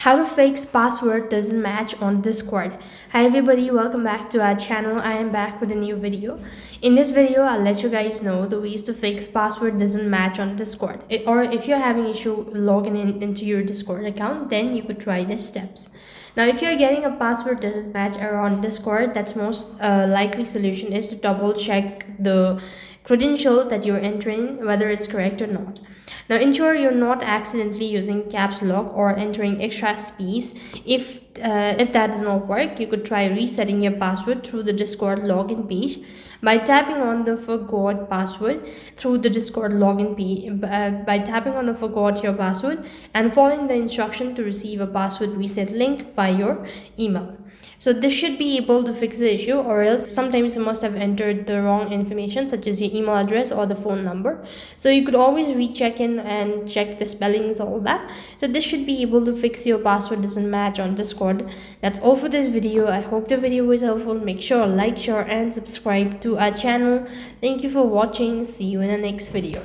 How to fix password doesn't match on Discord. Hi everybody, welcome back to our channel. I am back with a new video. In this video, I'll let you guys know the ways to fix password doesn't match on Discord. Or if you're having issue logging into your Discord account, then you could try these steps. Now, if you're getting a password doesn't match around Discord, that's most likely solution is to double check the credential that you're entering, whether it's correct or not. Now, ensure you're not accidentally using caps lock or entering extra space. If that does not work, you could try resetting your password through the Discord login page by tapping on the forgot password through the Discord login page. By tapping on the forgot your password and following the instruction to receive a password reset link by your email. So this should be able to fix the issue, or else sometimes you must have entered the wrong information such as your email address or the phone number. So you could always recheck in and check the spellings, all that. So this should be able to fix your password doesn't match on Discord. That's all for this video. I hope the video was helpful. Make sure like, share and subscribe to our channel. Thank you for watching. See you in the next video.